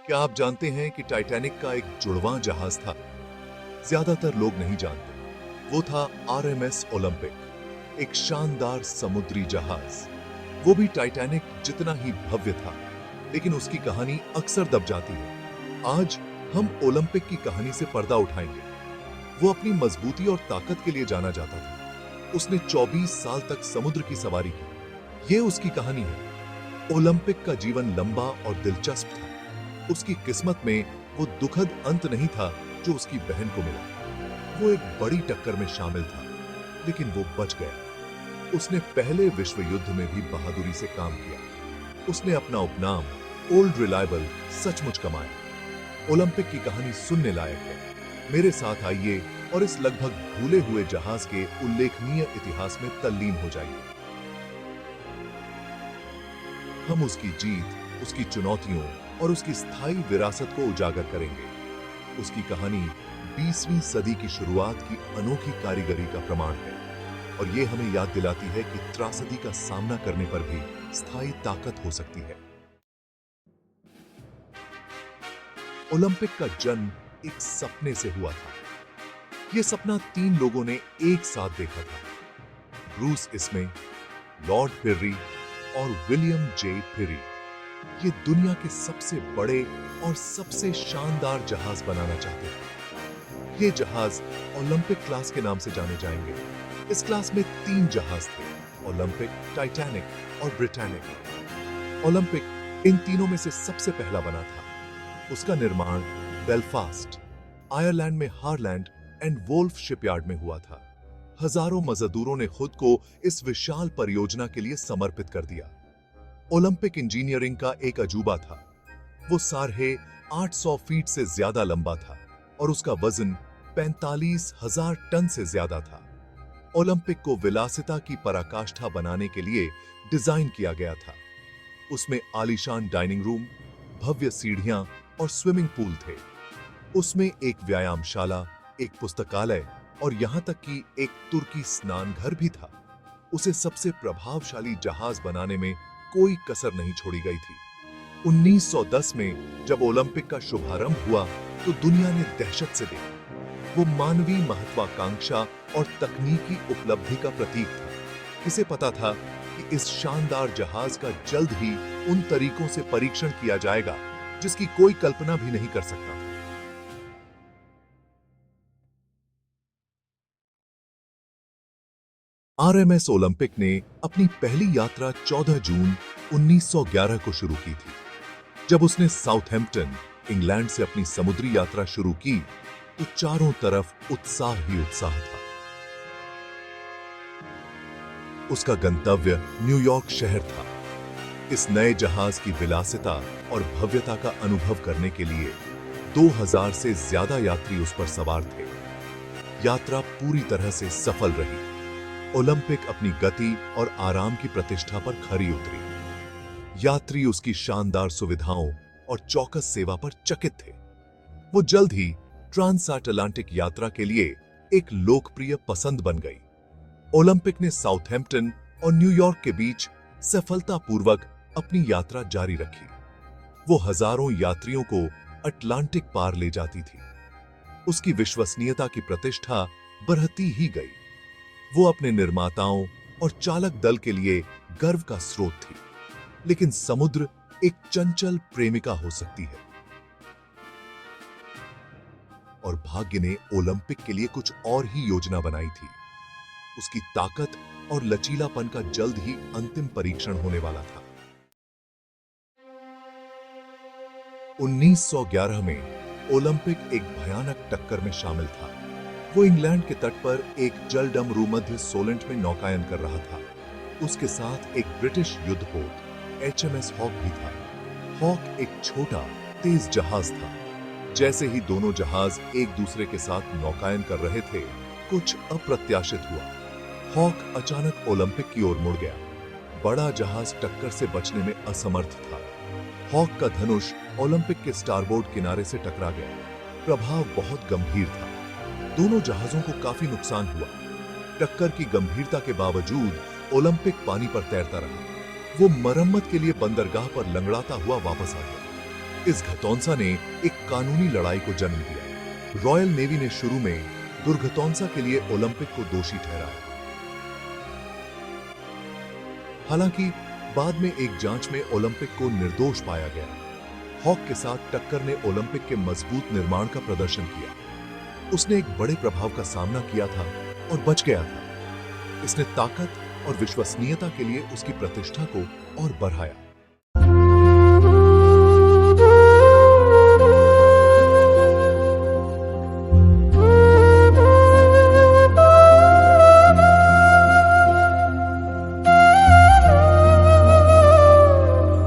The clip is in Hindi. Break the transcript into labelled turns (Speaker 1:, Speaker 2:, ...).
Speaker 1: क्या आप जानते हैं कि टाइटैनिक का एक जुड़वां जहाज था? ज्यादातर लोग नहीं जानते। वो था आरएमएस ओलंपिक, एक शानदार समुद्री जहाज। वो भी टाइटैनिक जितना ही भव्य था, लेकिन उसकी कहानी अक्सर दब जाती है। आज हम ओलंपिक की कहानी से पर्दा उठाएंगे। वो अपनी मजबूती और ताकत के लिए जाना जाता था। उसने 24 साल तक समुद्र की सवारी की। ये उसकी कहानी है। ओलंपिक का जीवन लंबा और दिलचस्प था। उसकी किस्मत में वो दुखद अंत नहीं था जो उसकी बहन को मिला। वो एक बड़ी टक्कर में शामिल था, लेकिन वो बच गया। उसने पहले विश्व युद्ध में भी बहादुरी से काम किया। उसने अपना उपनाम ओल्ड रिलायबल सचमुच कमाया। ओलंपिक की कहानी सुनने लायक है। मेरे साथ आइए और इस लगभग भूले हुए जहाज के उल्लेखनीय इतिहास में तल्लीन हो जाइए। हम उसकी जीत, उसकी चुनौतियों और उसकी स्थायी विरासत को उजागर करेंगे। उसकी कहानी 20वीं सदी की शुरुआत की अनोखी कारीगरी का प्रमाण है, और ये हमें याद दिलाती है कि त्रासदी का सामना करने पर भी स्थायी ताकत हो सकती है। ओलंपिक का जन्म एक सपने से हुआ था। यह सपना 3 लोगों ने एक साथ देखा था। ब्रूस इसमें, लॉर्ड पिर्री और विलियम जे पिरी। ये दुनिया के सबसे बड़े और सबसे शानदार जहाज बनाना चाहते थे। ये जहाज ओलंपिक क्लास के नाम से जाने जाएंगे। इस क्लास में 3 जहाज थे, ओलंपिक, टाइटैनिक और ब्रिटानिक। ओलंपिक इन तीनों में से सबसे पहला बना था। उसका निर्माण बेलफास्ट, आयरलैंड में हारलैंड एंड वोल्फ शिपयार्ड में हुआ था। हजारों मजदूरों ने खुद को इस विशाल परियोजना के लिए समर्पित कर दिया। ओलंपिक इंजीनियरिंग का एक अजूबा था। वो साढ़े 800 फीट से ज्यादा लंबा था और उसका वजन 45,000 टन से ज्यादा था। ओलंपिक को विलासिता की पराकाष्ठा बनाने के लिए डिजाइन किया गया था। उसमें आलीशान डाइनिंग रूम, भव्य सीढ़ियां और स्विमिंग पूल थे। उसमें एक व्यायामशाला, एक पुस्तकालय और यहां तक कि एक तुर्की स्नान घर भी था। उसे सबसे प्रभावशाली जहाज बनाने में कोई कसर नहीं छोड़ी गई थी। 1910 में जब ओलंपिक का शुभारंभ हुआ तो दुनिया ने दहशत से देखा। वो मानवीय महत्वाकांक्षा और तकनीकी उपलब्धि का प्रतीक था। इसे पता था कि इस शानदार जहाज का जल्द ही उन तरीकों से परीक्षण किया जाएगा जिसकी कोई कल्पना भी नहीं कर सकता था। आरएमएस ओलंपिक ने अपनी पहली यात्रा 14 जून 1911 को शुरू की थी। जब उसने साउथहैम्पटन, इंग्लैंड से अपनी समुद्री यात्रा शुरू की तो चारों तरफ उत्साह ही उत्साह था। उसका गंतव्य न्यूयॉर्क शहर था। इस नए जहाज की विलासिता और भव्यता का अनुभव करने के लिए 2000 से ज्यादा यात्री उस पर सवार थे। यात्रा पूरी तरह से सफल रही। ओलंपिक अपनी गति और आराम की प्रतिष्ठा पर खरी उतरी। यात्री उसकी शानदार सुविधाओं और चौकस सेवा पर चकित थे। वो जल्द ही ट्रांसअटलांटिक यात्रा के लिए एक लोकप्रिय पसंद बन गई। ओलंपिक ने साउथहैम्पटन और न्यूयॉर्क के बीच सफलतापूर्वक अपनी यात्रा जारी रखी। वो हजारों यात्रियों को अटलांटिक पार ले जाती थी। उसकी विश्वसनीयता की प्रतिष्ठा बढ़ती ही गई। वो अपने निर्माताओं और चालक दल के लिए गर्व का स्रोत थी। लेकिन समुद्र एक चंचल प्रेमिका हो सकती है, और भाग्य ने ओलंपिक के लिए कुछ और ही योजना बनाई थी। उसकी ताकत और लचीलापन का जल्द ही अंतिम परीक्षण होने वाला था। 1911 में ओलंपिक एक भयानक टक्कर में शामिल था। वो इंग्लैंड के तट पर एक जलडमरू मध्य सोलेंट में नौकायन कर रहा था। उसके साथ एक ब्रिटिश युद्धपोत एचएमएस हॉक भी था। हॉक एक छोटा, तेज जहाज था। जैसे ही दोनों जहाज एक दूसरे के साथ नौकायन कर रहे थे, कुछ अप्रत्याशित हुआ। हॉक अचानक ओलंपिक की ओर मुड़ गया। बड़ा जहाज टक्कर से बचने में असमर्थ था। हॉक का धनुष ओलंपिक के स्टारबोर्ड किनारे से टकरा गया। प्रभाव बहुत गंभीर था। दोनों जहाजों को काफी नुकसान हुआ। टक्कर की गंभीरता के बावजूद ओलंपिक पानी पर तैरता रहा। वो मरम्मत के लिए बंदरगाह पर लंगड़ाता हुआ वापस आ गया। इस घटौंसा ने एक कानूनी लड़ाई को जन्म दिया। रॉयल नेवी ने शुरू में दुर्घटौंसा के लिए ओलंपिक को दोषी ठहराया। हालांकि बाद में एक जांच में ओलंपिक को निर्दोष पाया गया। हॉक के साथ टक्कर ने ओलंपिक के मजबूत निर्माण का प्रदर्शन किया। उसने एक बड़े प्रभाव का सामना किया था और बच गया था। इसने ताकत और विश्वसनीयता के लिए उसकी प्रतिष्ठा को और बढ़ाया।